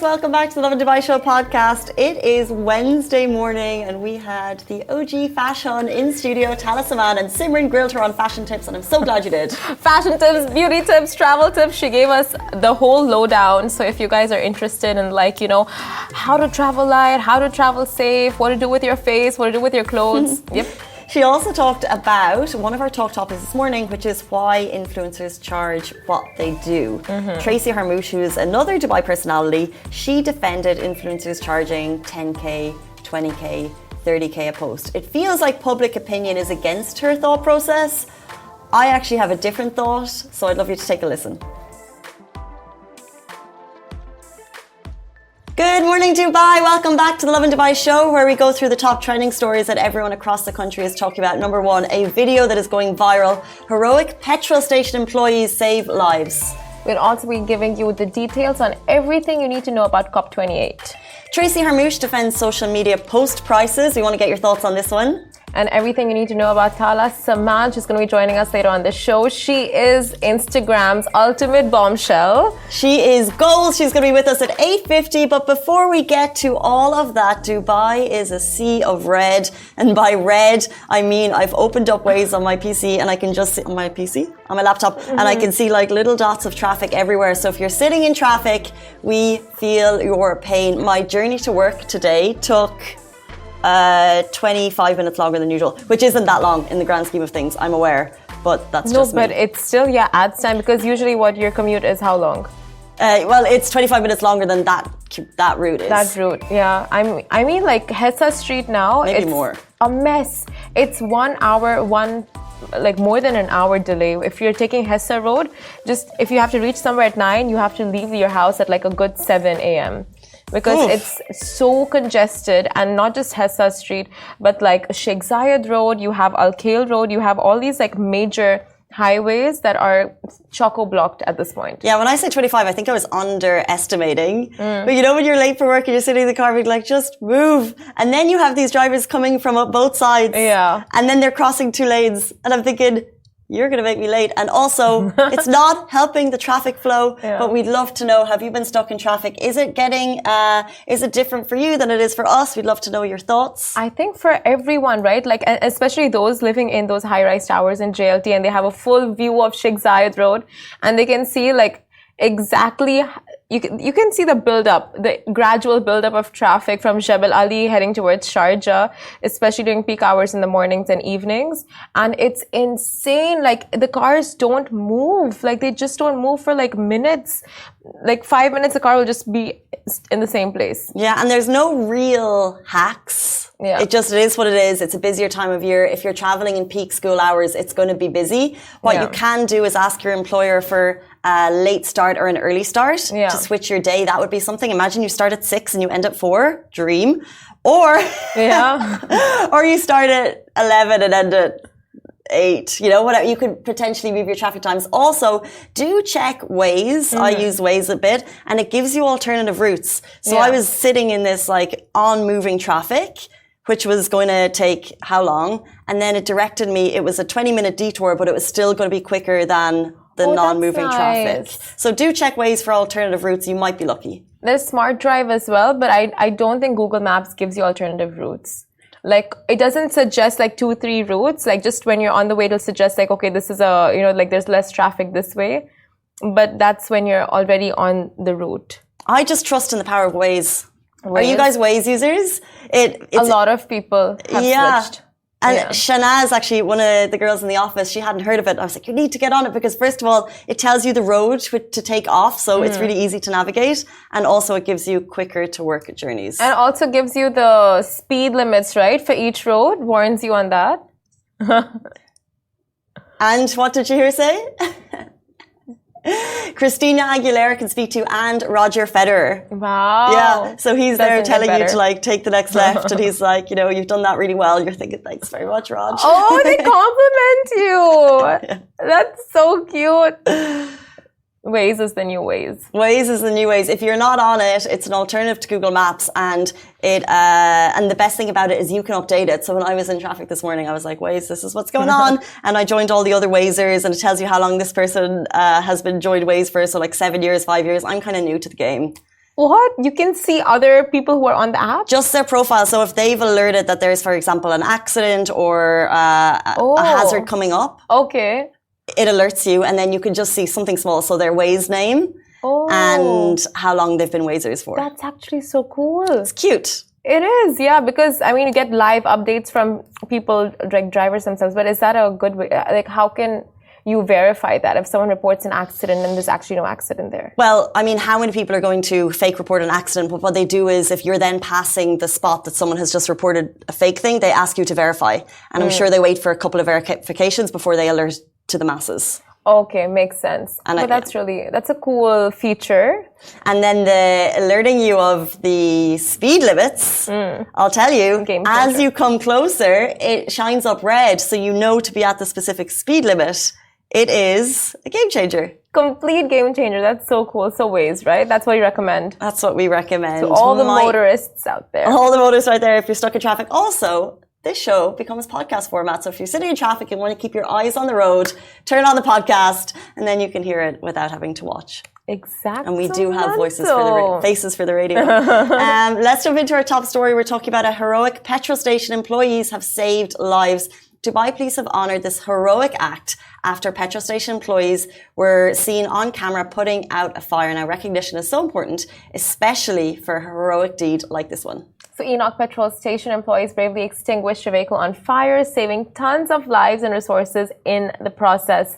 Welcome back to the Lovin Dubai Show podcast. It is Wednesday morning and we had the OG fashion in studio, Tala, Samman, and Simran grilled her on fashion tips, and I'm so glad you did. Fashion tips, beauty tips, travel tips. She gave us the whole lowdown. So if you guys are interested in how to travel light, how to travel safe, what to do with your face, what to do with your clothes. Yep. She also talked about one of our talk topics this morning, which is why influencers charge what they do. Tracy Harmouche, who is another Dubai personality, she defended influencers charging 10k, 20k, 30k a post. It feels like public opinion is against her thought process. I actually have a different thought, so I'd love you to take a listen. Good morning, Dubai. Welcome back to the Lovin Dubai Show, where we go through the top trending stories that everyone across the country is talking about. Number one, a video that is going viral. Heroic petrol station employees save lives. We'll also be giving you the details on everything you need to know about COP28. Tracy Harmouche defends social media post prices. We want to get your thoughts on this one. And everything you need to know about Tala. Samman, she's going to be joining us later on the show. She is Instagram's ultimate bombshell. She is gold. She's going to be with us at 8:50. But before we get to all of that, Dubai is a sea of red. And by red, I mean I've opened up Waze on my PC and I can just see on my PC, on my laptop, and I can see like little dots of traffic everywhere. So if you're sitting in traffic, we feel your pain. My journey to work today took 25 minutes longer than usual, which isn't that long in the grand scheme of things, I'm aware, but that's just me. No, but it's still, adds time, because usually what your commute is how long? Well, it's 25 minutes longer than that route is. That route, yeah. I mean, like Hessa Street now, maybe it's more. A mess. It's 1 hour, more than an hour delay. If you're taking Hessa Road, just if you have to reach somewhere at 9, you have to leave your house at like a good 7 a.m. Because it's so congested, and not just Hessa Street, but like Sheikh Zayed Road, you have Al Khail Road, you have all these like major highways that are choco-blocked at this point. Yeah, when I say 25, I think I was underestimating. But you know when you're late for work and you're sitting in the car being like, just move. And then you have these drivers coming from both sides. Yeah. And then they're crossing 2 lanes. And I'm thinking, you're going to make me late. And also, it's not helping the traffic flow, but we'd love to know, have you been stuck in traffic? Is it different for you than it is for us? We'd love to know your thoughts. I think for everyone, right? Like, especially those living in those high-rise towers in JLT, and they have a full view of Sheikh Zayed Road, and they can see like exactly, you can see the build-up, the gradual build-up of traffic from Jebel Ali heading towards Sharjah, especially during peak hours in the mornings and evenings. And it's insane. Like, the cars don't move. Like, they just don't move for like minutes. Like 5 minutes, the car will just be in the same place. Yeah, and there's no real hacks. Yeah. It is what it is. It's a busier time of year. If you're traveling in peak school hours, it's going to be busy. What you can do is ask your employer for a late start or an early start to switch your day. That would be something. Imagine you start at 6 and you end at 4. Dream. Or, or you start at 11 and end at 8, whatever. You could potentially move your traffic times. Also, do check Waze. I use Waze a bit, and it gives you alternative routes. So I was sitting in this like on moving traffic, which was going to take how long? And then it directed me, it was a 20-minute detour, but it was still going to be quicker than the non-moving traffic. So do check Waze for alternative routes. You might be lucky. There's Smart Drive as well, but I don't think Google Maps gives you alternative routes. Like, it doesn't suggest like 2-3 routes. Like, just when you're on the way, it'll suggest like, okay, this is like there's less traffic this way. But that's when you're already on the route. I just trust in the power of Waze. Are you guys Waze users? A lot of people have switched. And Shanaz, actually, one of the girls in the office, she hadn't heard of it. I was like, you need to get on it, because first of all, it tells you the road to take off. So it's really easy to navigate. And also it gives you quicker to work journeys. And also gives you the speed limits, right? For each road, warns you on that. And what did you hear say? Christina Aguilera can speak to, and Roger Federer. Wow. Yeah. So he's there telling you to like take the next left, and he's like, you've done that really well. You're thinking, thanks very much, Rog. Oh, they compliment you. That's so cute. Waze is the new Waze. Waze is the new Waze. If you're not on it, it's an alternative to Google Maps, and and the best thing about it is you can update it. So when I was in traffic this morning, I was like, Waze, this is what's going on. And I joined all the other Wazers, and it tells you how long this person has been joined Waze for. So like 7 years, 5 years. I'm kind of new to the game. What? You can see other people who are on the app? Just their profile. So if they've alerted that there's, for example, an accident or a hazard coming up, okay, it alerts you, and then you can just see something small. So their Waze name and how long they've been Wazers for. That's actually so cool. It's cute. It is, yeah, because I mean, you get live updates from people, like drivers themselves. But is that a good way? Like, how can you verify that if someone reports an accident and there's actually no accident there? Well, I mean, how many people are going to fake report an accident? But what they do is, if you're then passing the spot that someone has just reported a fake thing, they ask you to verify. And I'm sure they wait for a couple of verifications before they alert to the masses. Okay, makes sense. But that's a cool feature. And then the alerting you of the speed limits, I'll tell you, as you come closer, it shines up red, so you know to be at the specific speed limit. It is a game changer. Complete game changer. That's so cool. So Waze, right? That's what you recommend. That's what we recommend. To all the motorists out there. All the motorists right there, if you're stuck in traffic. Also, this show becomes podcast format. So if you're sitting in traffic and want to keep your eyes on the road, turn on the podcast, and then you can hear it without having to watch. Exactly. And we do have faces for the radio. Let's jump into our top story. We're talking about a heroic petrol station. Employees have saved lives. Dubai police have honoured this heroic act after petrol station employees were seen on camera putting out a fire. Now, recognition is so important, especially for a heroic deed like this one. So Enoch petrol station employees bravely extinguished a vehicle on fire, saving tons of lives and resources in the process.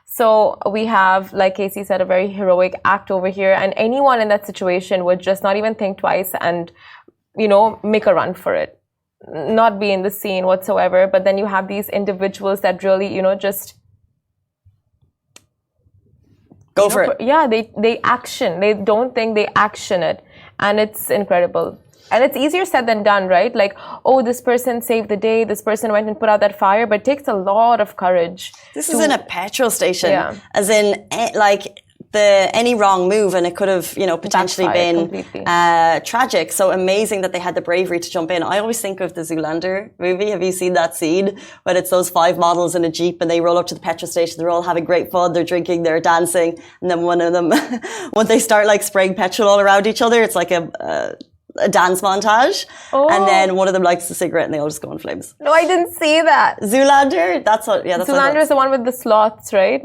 So we have, like Casey said, a very heroic act over here, and anyone in that situation would just not even think twice and, you know, make a run for it, not be in the scene whatsoever. But then you have these individuals that really, you know, just go for it. Yeah, they action. They don't think, they action it, and it's incredible. And it's easier said than done, right? Like, oh, this person saved the day, this person went and put out that fire, but it takes a lot of courage. This is in a petrol station, as in, like, any wrong move, and it could have, you know, potentially been tragic. So amazing that they had the bravery to jump in. I always think of the Zoolander movie. Have you seen that scene when it's those 5 models in a Jeep and they roll up to the petrol station? They're all having great fun. They're drinking, they're dancing. And then one of them, when they start like spraying petrol all around each other, it's like a dance montage. And then one of them lights a cigarette and they all just go in flames. No, I didn't see that. Zoolander, that's what, that's Zoolander is the one with the sloths, right?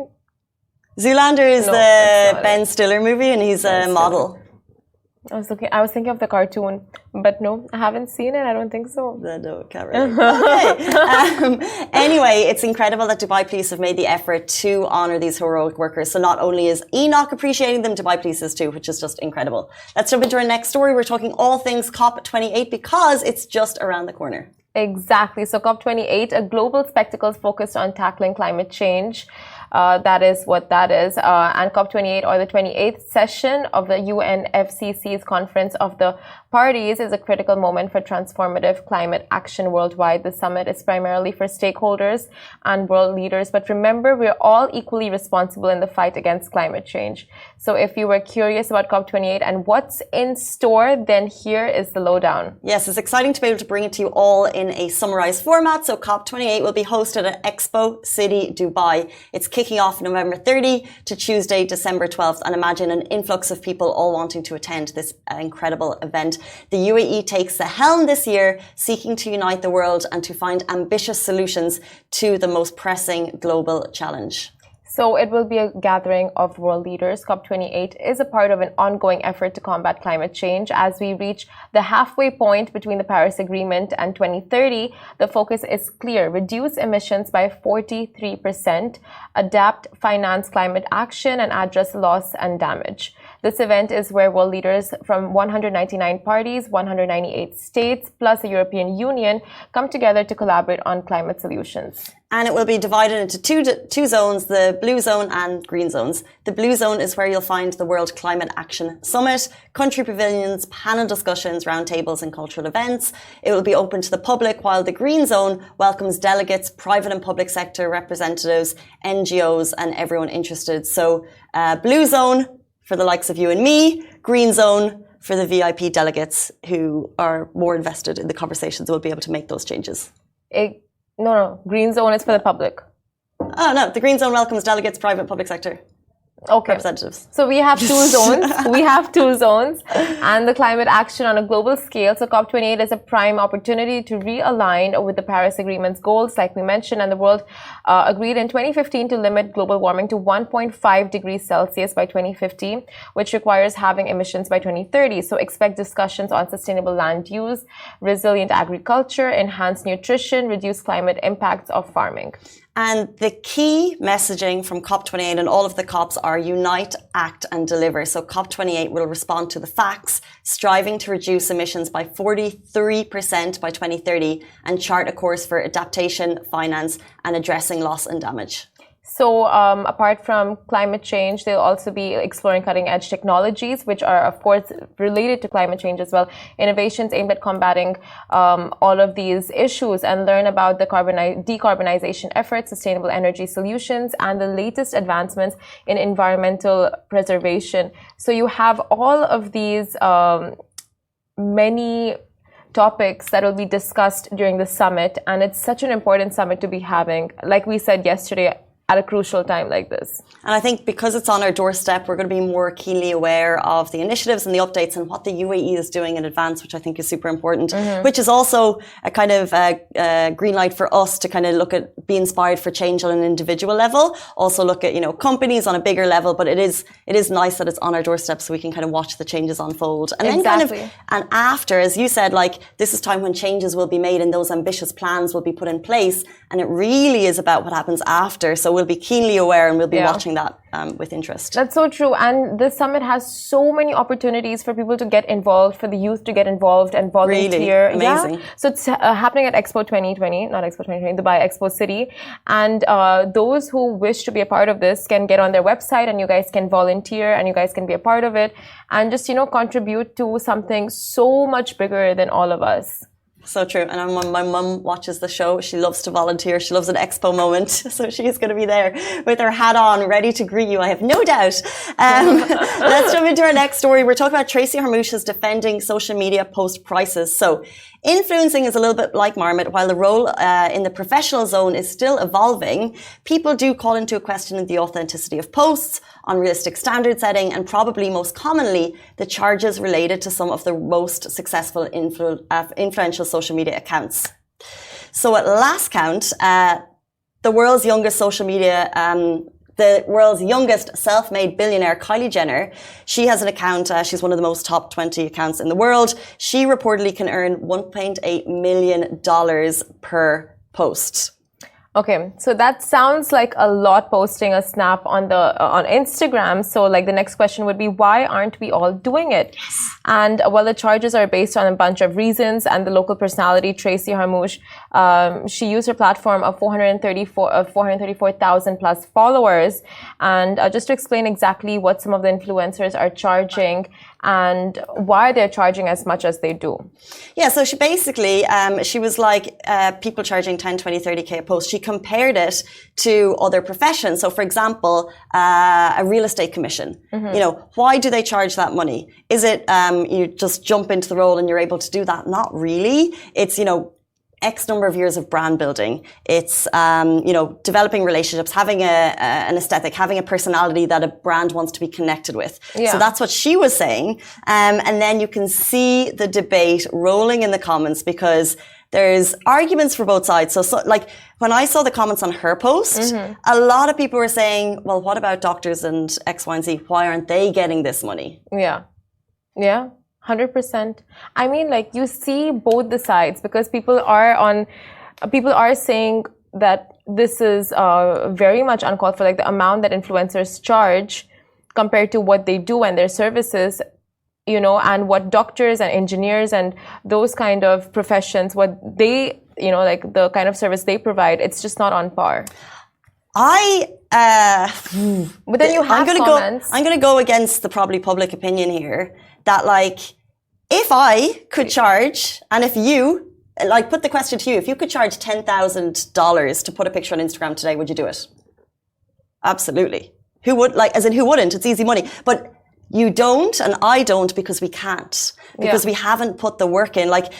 Zoolander is the Ben Stiller movie, and he's a model. I was thinking of the cartoon, but no, I haven't seen it. I don't think so. No, can't really. Okay. Anyway, it's incredible that Dubai Police have made the effort to honour these heroic workers. So not only is Enoch appreciating them, Dubai Police is too, which is just incredible. Let's jump into our next story. We're talking all things COP28 because it's just around the corner. Exactly. So COP28, a global spectacle focused on tackling climate change. That is what that is. And COP28, or the 28th session of the UNFCCC's Conference of the Parties, is a critical moment for transformative climate action worldwide. The summit is primarily for stakeholders and world leaders. But remember, we're all equally responsible in the fight against climate change. So if you were curious about COP28 and what's in store, then here is the lowdown. Yes, it's exciting to be able to bring it to you all in a summarized format. So COP28 will be hosted at Expo City, Dubai. It's kicking off November 30 to Tuesday, December 12th. And imagine an influx of people all wanting to attend this incredible event. The UAE takes the helm this year, seeking to unite the world and to find ambitious solutions to the most pressing global challenge. So it will be a gathering of world leaders. COP28 is a part of an ongoing effort to combat climate change. As we reach the halfway point between the Paris Agreement and 2030, the focus is clear: reduce emissions by 43%, adapt, finance climate action, and address loss and damage. This event is where world leaders from 199 parties, 198 states, plus the European Union come together to collaborate on climate solutions. And it will be divided into two zones, the blue zone and green zones. The blue zone is where you'll find the World Climate Action Summit, country pavilions, panel discussions, roundtables and cultural events. It will be open to the public, while the green zone welcomes delegates, private and public sector representatives, NGOs and everyone interested. So blue zone for the likes of you and me, green zone for the VIP delegates who are more invested in the conversations and will be able to make those changes. No. Green zone is for the public. Oh, no. The green zone welcomes delegates, private, public sector. representatives. So we have two zones. And the climate action on a global scale. So COP28 is a prime opportunity to realign with the Paris Agreement's goals, like we mentioned, and the world agreed in 2015 to limit global warming to 1.5 degrees Celsius by 2050, which requires halving emissions by 2030. So expect discussions on sustainable land use, resilient agriculture, enhanced nutrition, reduced climate impacts of farming. And the key messaging from COP28 and all of the COPs are unite, act and deliver. So COP28 will respond to the facts, striving to reduce emissions by 43% by 2030 and chart a course for adaptation, finance and addressing loss and damage. So apart from climate change, they'll also be exploring cutting-edge technologies, which are, of course, related to climate change as well. Innovations aimed at combating all of these issues, and learn about the decarbonization efforts, sustainable energy solutions, and the latest advancements in environmental preservation. So you have all of these many topics that will be discussed during the summit, and it's such an important summit to be having, like we said yesterday, at a crucial time like this. And I think because it's on our doorstep, we're going to be more keenly aware of the initiatives and the updates and what the UAE is doing in advance, which I think is super important, which is also a kind of green light for us to kind of be inspired for change on an individual level. Also look at, companies on a bigger level, but it is nice that it's on our doorstep so we can kind of watch the changes unfold. And then and after, as you said, this is time when changes will be made and those ambitious plans will be put in place. And it really is about what happens after. So we'll be keenly aware and we'll be watching that with interest. That's so true. And this summit has so many opportunities for people to get involved, for the youth to get involved and volunteer. Really amazing. Yeah. So it's happening at Expo 2020, not Expo 2020, Dubai Expo City. And those who wish to be a part of this can get on their website and you guys can volunteer and you guys can be a part of it and just, contribute to something so much bigger than all of us. So true. And when my mum watches the show, she loves to volunteer. She loves an expo moment. So she's going to be there with her hat on, ready to greet you, I have no doubt. Let's jump into our next story. We're talking about Tracy Harmouche defending social media post prices. So influencing is a little bit like Marmot. While the role in the professional zone is still evolving, people do call into question the authenticity of posts, unrealistic standard setting, and probably most commonly, the charges related to some of the most successful influential social media accounts. So at last count, the world's youngest self-made billionaire, Kylie Jenner, she has an account. She's one of the most top 20 accounts in the world. She reportedly can earn $1.8 million per post. Okay, so that sounds like a lot posting a snap on Instagram. So the next question would be, why aren't we all doing it? Yes. And the charges are based on a bunch of reasons, and the local personality Tracy Harmouche, she used her platform of 434,000 plus followers. And just to explain exactly what some of the influencers are charging and why they're charging as much as they do. Yeah, so she basically, she was like people charging 10, 20, 30K a post. She compared it to other professions. So for example, a real estate commission. Why do they charge that money? Is it you just jump into the role and you're able to do that? Not really. It's, X number of years of brand building. It's, developing relationships, having an aesthetic, having a personality that a brand wants to be connected with. Yeah. So that's what she was saying. And then you can see the debate rolling in the comments because there's arguments for both sides. So when I saw the comments on her post, a lot of people were saying, well, what about doctors and X, Y, and Z? Why aren't they getting this money? Yeah. Yeah. 100%. I mean, you see both the sides because people are saying that this is very much uncalled for, the amount that influencers charge compared to what they do and their services, and what doctors and engineers and those kind of professions, what they, the kind of service they provide, it's just not on par. But then you have comments. I'm going to go against the probably public opinion here that if I could charge, and if you, put the question to you, if you could charge $10,000 to put a picture on Instagram today, would you do it? Absolutely. Who would, who wouldn't? It's easy money. But You don't, and I don't because we can't. Because we haven't put the work in. Like,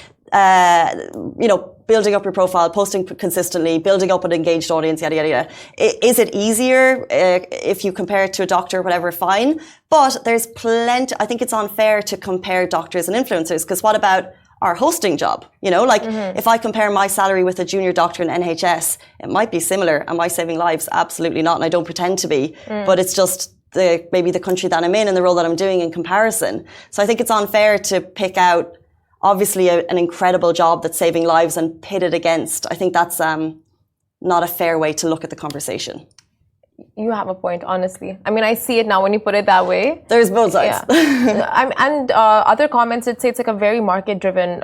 building up your profile, posting consistently, building up an engaged audience, yada, yada, yada. Is it easier if you compare it to a doctor or whatever? Fine. But there's plenty, I think it's unfair to compare doctors and influencers, because what about our hosting job? If I compare my salary with a junior doctor in NHS, it might be similar. Am I saving lives? Absolutely not. And I don't pretend to be, but it's just maybe the country that I'm in and the role that I'm doing in comparison. So I think it's unfair to pick out obviously an incredible job that's saving lives and pit it against. I think that's not a fair way to look at the conversation. You have a point, honestly. I mean, I see it now when you put it that way. There's both sides. Yeah. And other comments, say it's like a very market-driven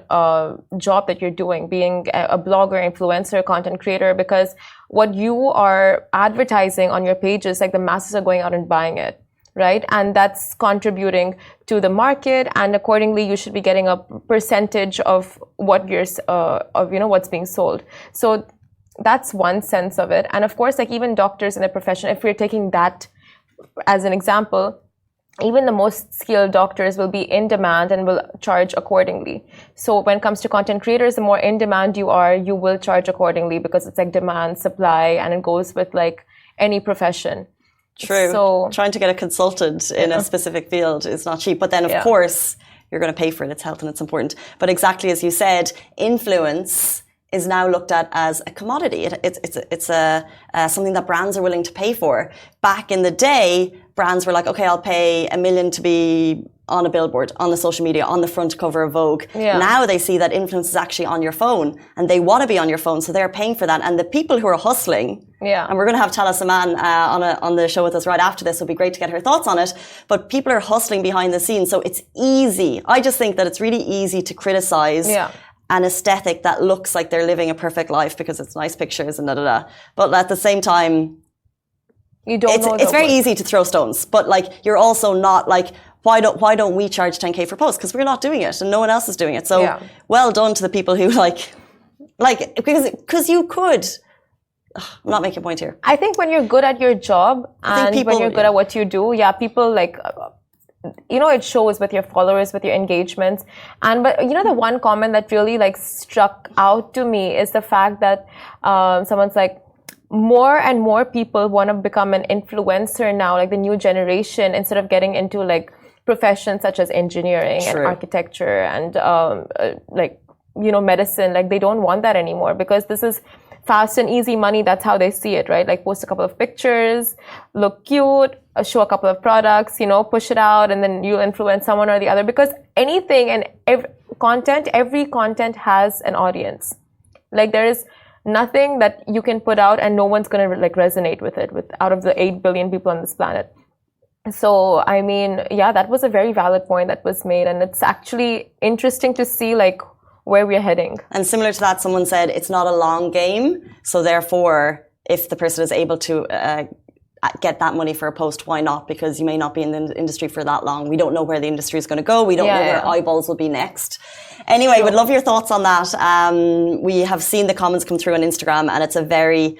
job that you're doing, being a blogger, influencer, content creator, because what you are advertising on your pages, like the masses are going out and buying it, right? And that's contributing to the market, and accordingly, you should be getting a percentage of what you're, what's being sold. So that's one sense of it. And of course, like even doctors in the profession, if we're taking that as an example, even the most skilled doctors will be in demand and will charge accordingly. So when it comes to content creators, the more in demand you are, you will charge accordingly, because it's like demand, supply, and it goes with like any profession. True. So trying to get a consultant in a specific field is not cheap. But then, of course, you're going to pay for it. It's health and it's important. But exactly as you said, influence is now looked at as a commodity. It's something that brands are willing to pay for. Back in the day, brands were like, okay, I'll pay $1 million to be on a billboard, on the social media, on the front cover of Vogue. Yeah. Now they see that influence is actually on your phone, and they want to be on your phone, so they're paying for that. And the people who are hustling, and we're going to have Tala Samman on the show with us right after this. It'll be great to get her thoughts on it. But people are hustling behind the scenes, so it's easy. I just think that it's really easy to criticize an aesthetic that looks like they're living a perfect life because it's nice pictures and da-da-da. But at the same time, you don't know it's very easy to throw stones. But like, you're also not like, why don't we charge 10K for posts? Because we're not doing it and no one else is doing it. So well done to the people who because you could. I'm not making a point here. I think when you're good at your job and when you're good at what you do, people like, it shows with your followers, with your engagements. But the one comment that really like struck out to me is the fact that someone's like, more and more people want to become an influencer now, like the new generation, instead of getting into like professions such as engineering and architecture and medicine. Like they don't want that anymore, because this is fast and easy money. That's how they see it, right? Like post a couple of pictures, look cute, show a couple of products, push it out, and then you'll influence someone or the other. Because anything and every content has an audience. Like there is nothing that you can put out and no one's going to like resonate with it, out of the 8 billion people on this planet. So, I mean, that was a very valid point that was made. And it's actually interesting to see like where we're heading. And similar to that, someone said it's not a long game. So therefore, if the person is able to get that money for a post, why not? Because you may not be in the industry for that long. We don't know where the industry is going to go. We don't know where eyeballs will be next. Anyway, would love your thoughts on that. We have seen the comments come through on Instagram, and it's a very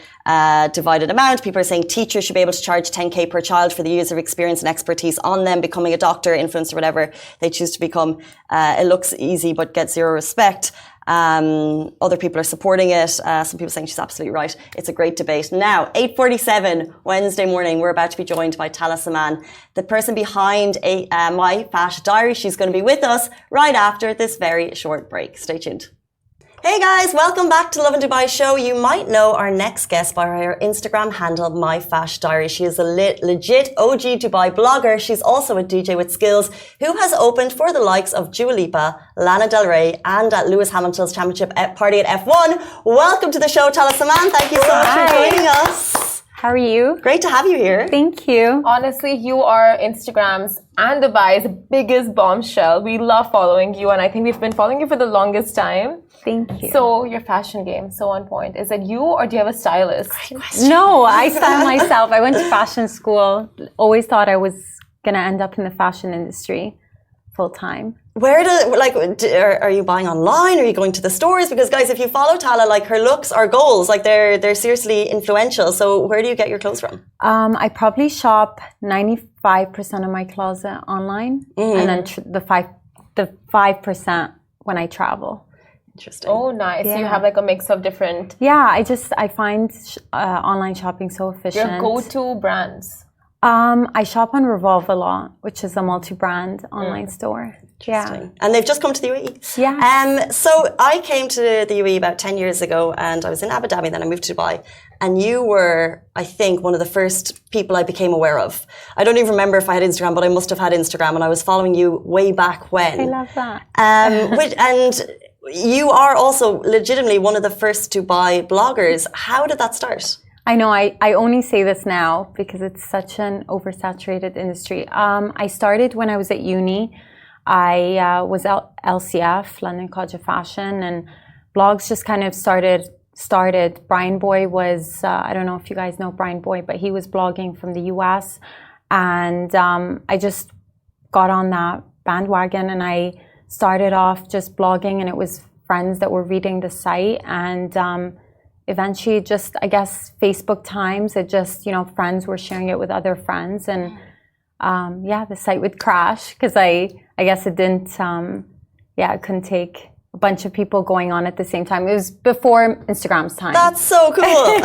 divided amount. People are saying teachers should be able to charge 10K per child for the years of experience and expertise on them becoming a doctor, influencer, whatever they choose to become. It looks easy but gets zero respect. Other people are supporting it. Some people saying she's absolutely right. It's a great debate. Now, 8:47 Wednesday morning, we're about to be joined by Tala Samman, the person behind My Fash Diary. She's going to be with us right after this very short break. Stay tuned. Hey guys, welcome back to Lovin Dubai show. You might know our next guest by her Instagram handle, My Fash Diary. She is a legit OG Dubai blogger. She's also a DJ with skills who has opened for the likes of Dua Lipa, Lana Del Rey, and at Lewis Hamilton's championship party at F1. Welcome to the show, Tala Samman. Thank you so much for joining us. How are you? Great to have you here. Thank you. Honestly, you are Instagram's and Dubai's biggest bombshell. We love following you, and I think we've been following you for the longest time. Thank you. So your fashion game, so on point. Is it you or do you have a stylist? Great question. No, I style myself. I went to fashion school. Always thought I was going to end up in the fashion industry full time. Are you buying online? Are you going to the stores? Because guys, if you follow Tala, like her looks are goals. Like they're seriously influential. So where do you get your clothes from? I probably shop 95% of my closet online, and then the 5% when I travel. Interesting. Oh, nice. Yeah. So you have like a mix of different. Yeah, I find online shopping so efficient. Your go-to brands. I shop on Revolve a lot, which is a multi-brand online store. Interesting. And they've just come to the UAE. Yeah. So I came to the UAE about 10 years ago, and I was in Abu Dhabi, then I moved to Dubai. And you were, I think, one of the first people I became aware of. I don't even remember if I had Instagram, but I must have had Instagram, and I was following you way back when. I love that. And you are also legitimately one of the first Dubai bloggers. How did that start? I know, I only say this now because it's such an oversaturated industry. I started when I was at uni. I was at LCF, London College of Fashion, and blogs just kind of started. Brian Boy was, I don't know if you guys know Brian Boy, but he was blogging from the US. And I just got on that bandwagon, and I started off just blogging, and it was friends that were reading the site. And eventually just, I guess, Facebook times, it just, friends were sharing it with other friends. And the site would crash because I guess it didn't, it couldn't take a bunch of people going on at the same time. It was before Instagram's time. That's so cool.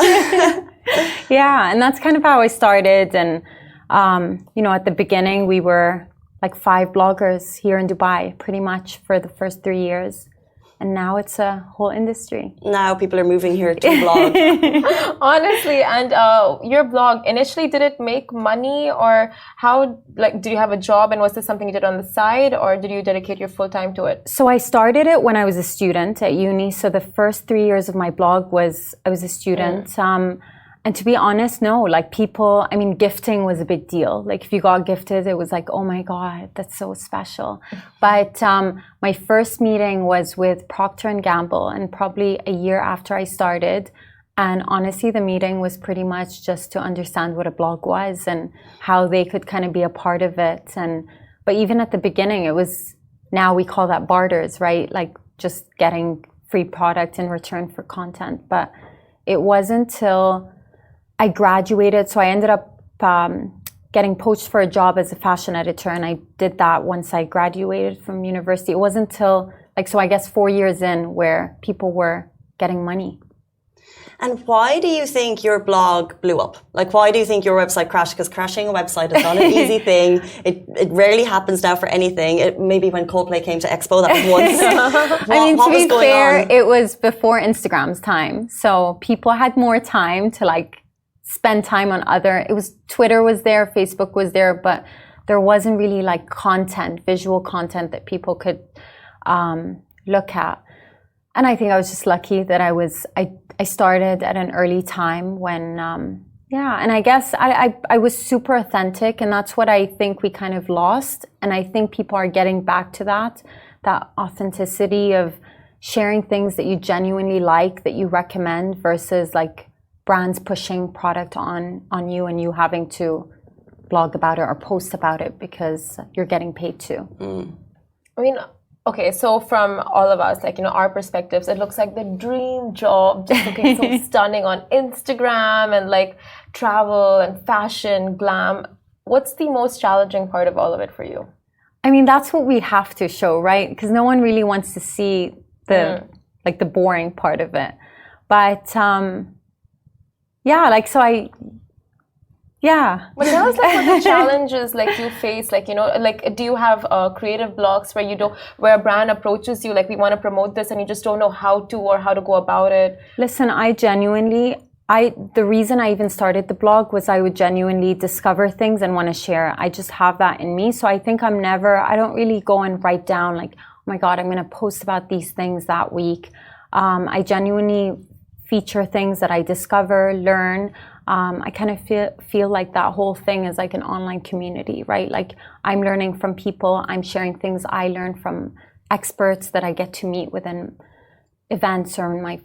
Yeah, and that's kind of how I started. And, at the beginning, we were like 5 bloggers here in Dubai, pretty much for the first 3 years. And now it's a whole industry. Now people are moving here to blog. Honestly, and your blog, initially, did it make money, or how, do you have a job, and was this something you did on the side, or did you dedicate your full time to it? So I started it when I was a student at uni. So the first 3 years of my blog I was a student. And to be honest, no, gifting was a big deal. Like if you got gifted, it was like, oh my God, that's so special. But my first meeting was with Procter & Gamble, and probably a year after I started. And honestly, the meeting was pretty much just to understand what a blog was and how they could kind of be a part of it. But even at the beginning, it was, now we call that barters, right? Like just getting free product in return for content. But it wasn't till I graduated, so I ended up getting poached for a job as a fashion editor, and I did that once I graduated from university. It wasn't till, I guess 4 years in, where people were getting money. And why do you think your blog blew up? Why do you think your website crashed? Because crashing a website is not an easy thing. It rarely happens now for anything. Maybe when Coldplay came to Expo, that was once. To be fair, it was before Instagram's time. So people had more time to spend time on Twitter was there, Facebook was there, but there wasn't really visual content that people could look at. And I think I was just lucky that I started at an early time when, and I guess I was super authentic, and that's what I think we kind of lost. And I think people are getting back to that authenticity of sharing things that you genuinely like, that you recommend, versus brands pushing product on you and you having to blog about it or post about it because you're getting paid to. I mean, okay, so from all of us, our perspectives, it looks like the dream job, just looking so stunning on Instagram and travel and fashion, glam. What's the most challenging part of all of it for you? I mean, that's what we have to show, right? Because no one really wants to see the boring part of it. But But tell us what the challenges you face, do you have creative blocks where a brand approaches you, we want to promote this, and you just don't know how to go about it? Listen, the reason I even started the blog was I would genuinely discover things and want to share. I just have that in me. So I think I don't really go and write down oh my God, I'm going to post about these things that week. I genuinely feature things that I discover, learn. I kind of feel like that whole thing is an online community, right? I'm learning from people, I'm sharing things I learn from experts that I get to meet within events or in my,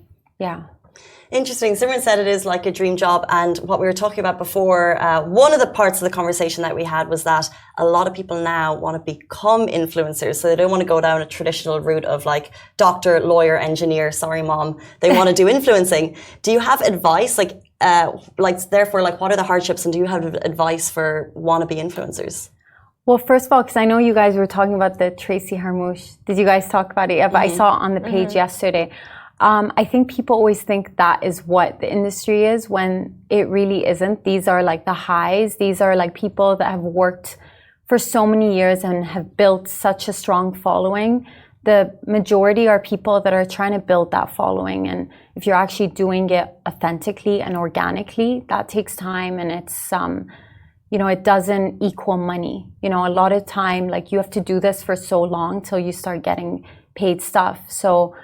Interesting. Simran said it is like a dream job. And what we were talking about before, one of the parts of the conversation that we had was that a lot of people now want to become influencers. So they don't want to go down a traditional route of like doctor, lawyer, engineer. Sorry, mom. They want to do influencing. Do you have advice? Therefore, what are the hardships? And do you have advice for wannabe influencers? Well, first of all, because I know you guys were talking about the Tracy Harmouche. Did you guys talk about it? Yeah, but I saw it on the page yesterday. I think people always think that is what the industry is when it really isn't. These are like the highs. These are like people that have worked for so many years and have built such a strong following. The majority are people that are trying to build that following. And if you're actually doing it authentically and organically, that takes time, and it's, it doesn't equal money. A lot of time, like you have to do this for so long till you start getting paid stuff. So,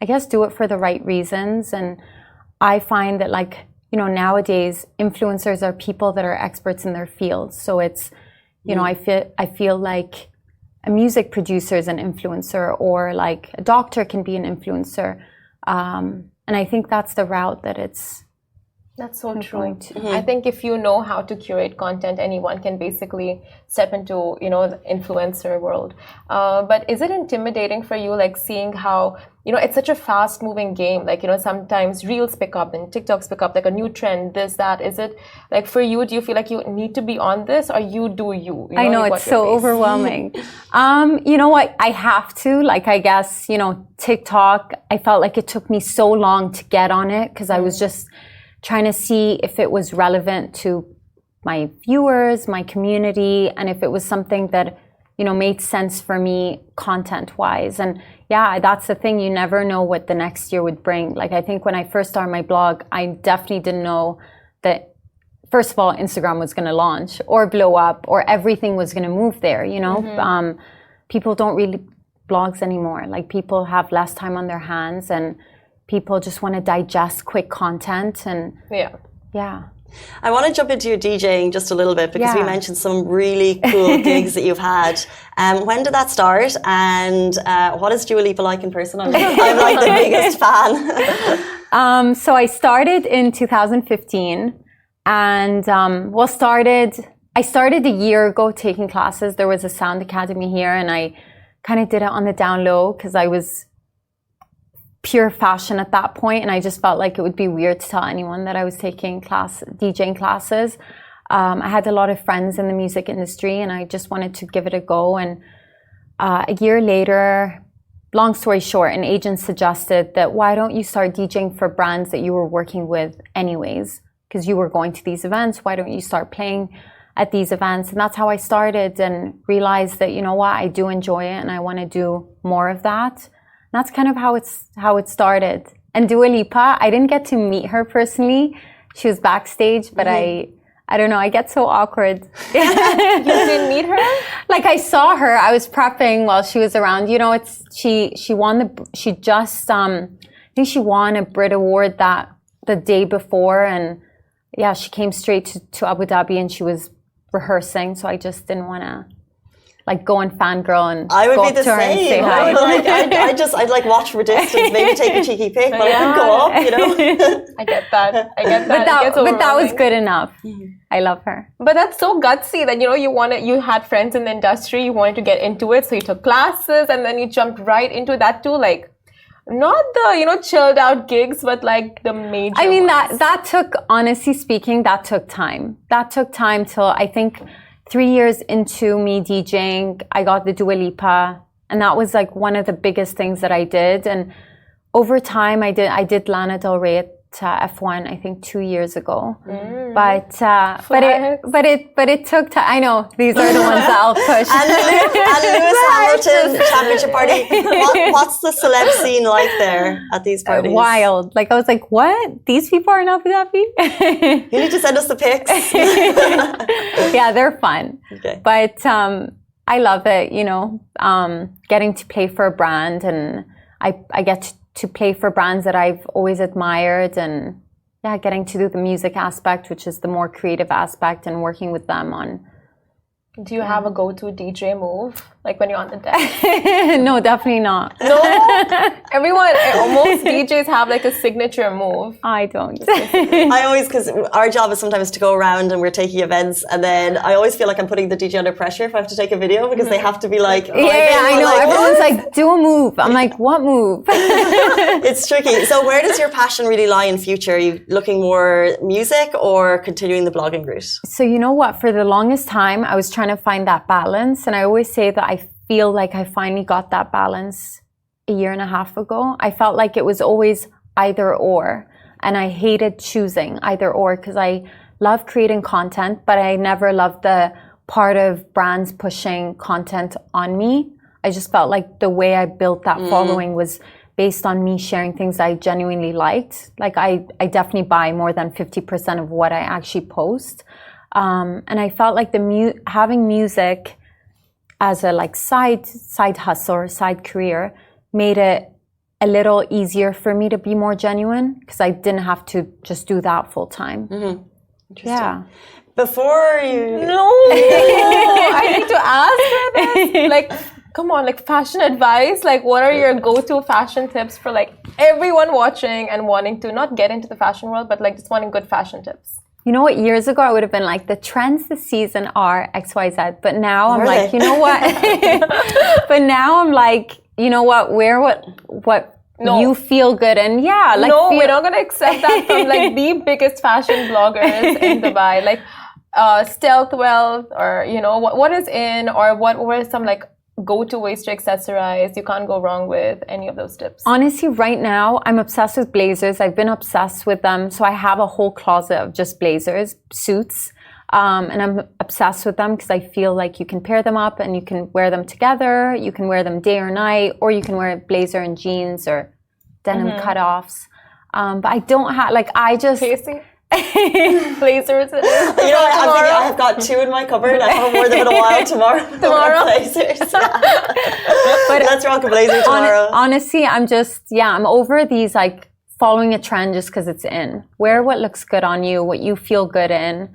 I guess do it for the right reasons. And I find that nowadays influencers are people that are experts in their fields. So it's, I feel like a music producer is an influencer, or like a doctor can be an influencer. And I think that's the route that it's. That's so true. I think if you know how to curate content, anyone can basically step into, the influencer world. But is it intimidating for you, like seeing how, it's such a fast moving game? Like, sometimes reels pick up and TikToks pick up, like a new trend, this, that. Is it like for you, do you feel like you need to be on this, or you do you? I know, it's so overwhelming. You know what? I have to, I guess, TikTok, I felt like it took me so long to get on it because I was just trying to see if it was relevant to my viewers, my community, and if it was something that, made sense for me content-wise. And yeah, that's the thing. You never know what the next year would bring. Like, I think when I first started my blog, I definitely didn't know that, first of all, Instagram was going to launch or blow up, or everything was going to move there, People don't read blogs anymore. Like, people have less time on their hands, and people just want to digest quick content. And yeah. I want to jump into your DJing just a little bit, because we mentioned some really cool gigs that you've had. When did that start, and what is Dua Lipa like in person? I'm like the biggest fan. So I started in 2015, and I started a year ago taking classes. There was a sound academy here, and I kind of did it on the down low because I was pure fashion at that point, and I just felt like it would be weird to tell anyone that I was taking DJing classes. I had a lot of friends in the music industry, and I just wanted to give it a go. And a year later, long story short, an agent suggested that why don't you start DJing for brands that you were working with anyways, because you were going to these events. Why don't you start playing at these events? And that's how I started, and realized that, I do enjoy it, and I want to do more of that. That's kind of how it started. And Dua Lipa, I didn't get to meet her personally. She was backstage, but I don't know, I get so awkward. You didn't meet her? Like, I saw her, I was prepping while she was around. She won I think she won a Brit Award the day before, and yeah, she came straight to Abu Dhabi, and she was rehearsing, so I just didn't want to go and fangirl and I would go be up the to her same. and say hi. I'd watch from a distance, maybe take a cheeky pic, but I wouldn't go up, I get that. But that was good enough. I love her. But that's so gutsy that, you had friends in the industry, you wanted to get into it, so you took classes, and then you jumped right into that too, not the, chilled out gigs, but the major ones. that took, honestly speaking, that took time. That took time till, I think, 3 years into me DJing, I got the Dua Lipa, and that was one of the biggest things that I did. And over time, I did Lana Del Rey at F1, I think 2 years ago. But it took time. I know these are the ones that I'll push. And Lewis Hamilton championship party. What's the celeb scene like there at these parties? Wild. I was like, what? These people are in Abu Dhabi? You need to send us the pics. Yeah, they're fun. Okay. But I love it. Getting to play for a brand, and I get to play for brands that I've always admired, and getting to do the music aspect, which is the more creative aspect, and working with them on. Do you have a go-to DJ move? Like when you're on the deck? No, definitely not. No? Everyone, most DJs have like a signature move. I don't. I always, because our job is sometimes to go around and we're taking events, and then I always feel like I'm putting the DJ under pressure if I have to take a video, because they have to be like, yeah, I know. Like, everyone's like, do a move. I'm like, what move? It's tricky. So where does your passion really lie in future? Are you looking more music or continuing the blogging route? So you know what? For the longest time, I was trying to find that balance. And I always say that I feel like I finally got that balance a year and a half ago. I felt like it was always either or. And I hated choosing either or, because I love creating content, but I never loved the part of brands pushing content on me. I just felt like the way I built that following was based on me sharing things I genuinely liked. Like I definitely buy more than 50% of what I actually post. And I felt like having music as a like side hustle or side career made it a little easier for me to be more genuine, because I didn't have to just do that full time. Interesting. Yeah. Before you... No! I need to ask for this. Like, come on, like fashion advice. Like, what are your go-to fashion tips for like everyone watching and wanting to not get into the fashion world, but like just wanting good fashion tips? You know what, years ago I would have been like, the trends this season are XYZ, but now I'm like, you know what? But now I'm like, you know what, wear what you feel good in. Yeah. Like, no, we're not going to accept that from like the biggest fashion bloggers in Dubai. Like Stealth Wealth, or, you know, what is in, or what were some like go-to ways to accessorize? You can't go wrong with any of those tips. Honestly, right now, I'm obsessed with blazers. I've been obsessed with them. So I have a whole closet of just blazers, suits. And I'm obsessed with them because I feel like you can pair them up and you can wear them together. You can wear them day or night, or you can wear a blazer and jeans or denim cutoffs. But I don't have, like, I just... Casey? Blazers. You know what, I'm thinking I have got 2 in my cupboard. I haven't worn them in a while. Tomorrow blazers. But let's rock a blazer tomorrow. Honestly, I'm over these like following a trend just because it's in. Wear what looks good on you, what you feel good in.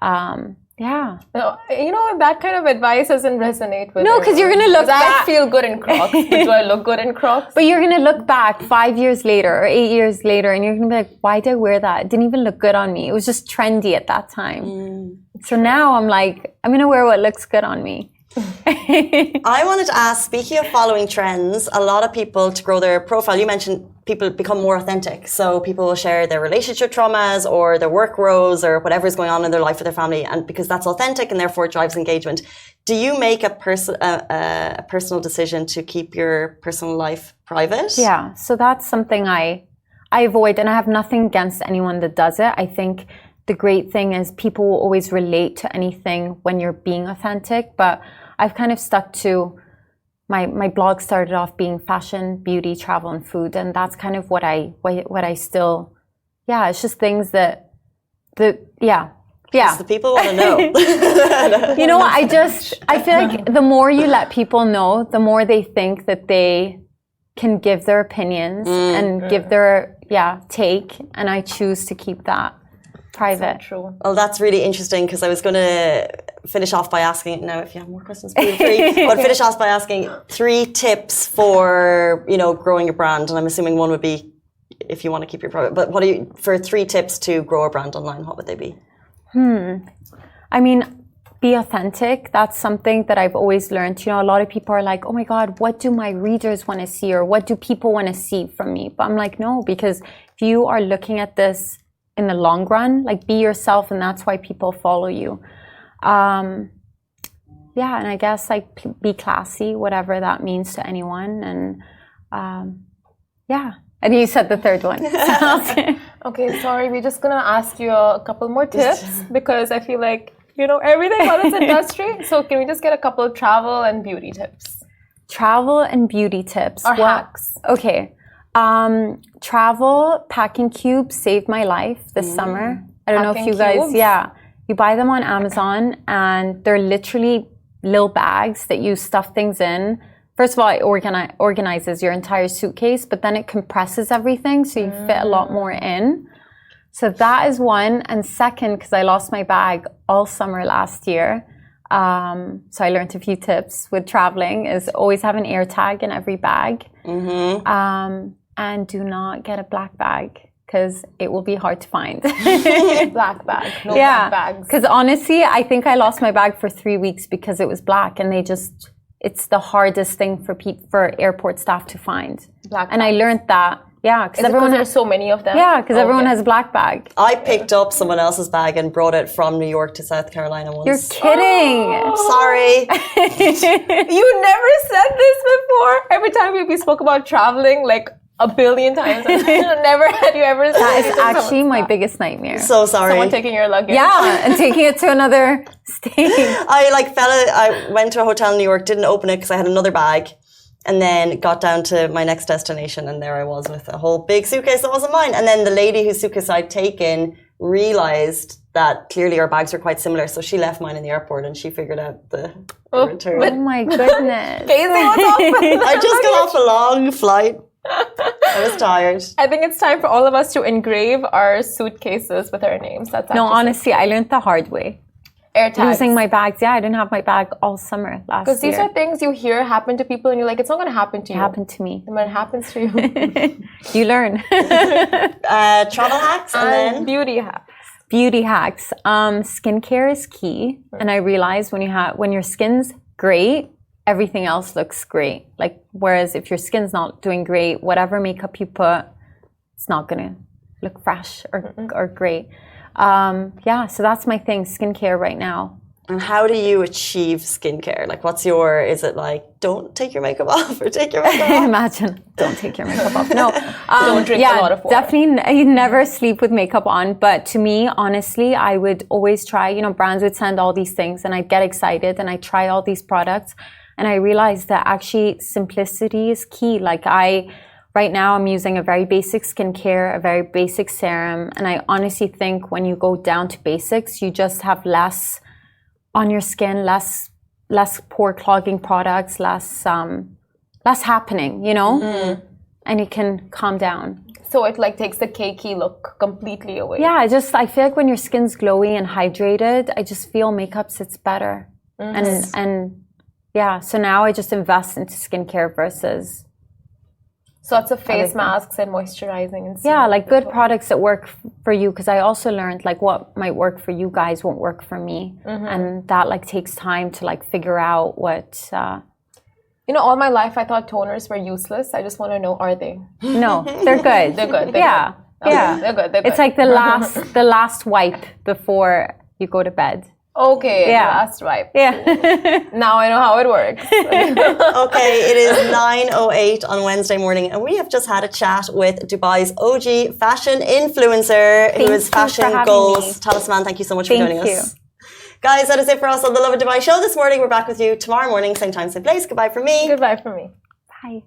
You know, that kind of advice doesn't resonate with No, because you're going to look back. I feel good in Crocs. Do I look good in Crocs? But you're going to look back 5 years later or 8 years later, and you're going to be like, why did I wear that? It didn't even look good on me. It was just trendy at that time. So now I'm like, I'm going to wear what looks good on me. I wanted to ask, speaking of following trends, a lot of people, to grow their profile, you mentioned people become more authentic. So people will share their relationship traumas or their work woes or whatever is going on in their life with their family, and because that's authentic and therefore it drives engagement. Do you make a personal decision to keep your personal life private? Yeah, so that's something I avoid, and I have nothing against anyone that does it. I think the great thing is people will always relate to anything when you're being authentic, but I've kind of stuck to my blog started off being fashion, beauty, travel, and food, and that's kind of what I still, it's just things that the people want to know. You know what, I feel like the more you let people know, the more they think that they can give their opinions and give their take, and I choose to keep that private. So true. Well, that's really interesting, because I was going to finish off by asking, now if you have more questions, feel free, but finish off by asking 3 tips for, you know, growing a brand. And I'm assuming one would be if you want to keep your private, but for 3 tips to grow a brand online, what would they be? I mean, be authentic. That's something that I've always learned. You know, a lot of people are like, oh my God, what do my readers want to see, or what do people want to see from me? But I'm like, no, because if you are looking at this in the long run, like, be yourself, and that's why people follow you. And I guess like be classy, whatever that means to anyone. And and you said the third one. Okay, sorry, we're just gonna ask you a couple more tips because I feel like you know everything about this industry. So can we just get a couple of travel and beauty tips? Travel and beauty tips. Or hacks. Okay. Travel packing cubes saved my life this summer. I don't know if you guys, you buy them on Amazon, and they're literally little bags that you stuff things in. First of all, it organizes your entire suitcase, but then it compresses everything so you fit a lot more in. So that is one. And second, because I lost my bag all summer last year, So I learned a few tips with traveling is always have an air tag in every bag. And do not get a black bag because it will be hard to find. Black bag, no black bags. Because honestly, I think I lost my bag for 3 weeks because it was black and it's the hardest thing for airport staff to find. Black and I learned that. Yeah, because there's so many of them. Yeah, because everyone has a black bag. I picked up someone else's bag and brought it from New York to South Carolina once. You're kidding. Sorry. You never said this before. Every time we spoke about traveling, like a billion times. Never had you ever said that is actually my biggest nightmare. So sorry. Someone taking your luggage. Yeah, and taking it to another state. I went to a hotel in New York, didn't open it because I had another bag. And then got down to my next destination, and there I was with a whole big suitcase that wasn't mine. And then the lady whose suitcase I'd taken realized that clearly our bags were quite similar, so she left mine in the airport and she figured out the return. Oh my goodness. I just got off a long flight. I was tired. I think it's time for all of us to engrave our suitcases with our names. No, honestly, I learned the hard way. Air tags. Losing my bags. Yeah, I didn't have my bag all summer last year. Because these are things you hear happen to people and you're like, it's not going to happen to you. It happened to me. And when it happens to you, you learn. Travel hacks and then beauty hacks. Beauty hacks. Skincare is key. And I realized when your skin's great, everything else looks great. Like, whereas if your skin's not doing great, whatever makeup you put, it's not going to look fresh or great. So that's my thing, skincare right now. And how do you achieve skincare? Like, is it like, don't take your makeup off or take your makeup off? Imagine, don't take your makeup off. No. Don't drink a lot of water. Definitely never sleep with makeup on. But to me, honestly, I would always try, brands would send all these things and I'd get excited and I'd try all these products. And I realized that actually simplicity is key. Like right now, I'm using a very basic skincare, a very basic serum. And I honestly think when you go down to basics, you just have less on your skin, less pore clogging products, less happening, and you can calm down. So it takes the cakey look completely away. Yeah, I feel like when your skin's glowy and hydrated, I just feel makeup sits better. And yeah, so now I just invest into skincare versus... So lots of face masks and moisturizing and stuff. Yeah, like good products that work for you. Because I also learned what might work for you guys won't work for me, and that takes time to figure out what. All my life I thought toners were useless. I just want to know, are they? No, they're good. They're good. Yeah. They're good. It's like the last wipe before you go to bed. Okay, yeah. That's right. Yeah. Now I know how it works. Okay, it is 9:08 on Wednesday morning, and we have just had a chat with Dubai's OG fashion influencer, who is Fashion Goals. Tala Samman, thank you so much for joining us. Guys, that is it for us on the Lovin Dubai show this morning. We're back with you tomorrow morning, same time, same place. Goodbye from me. Goodbye from me. Bye.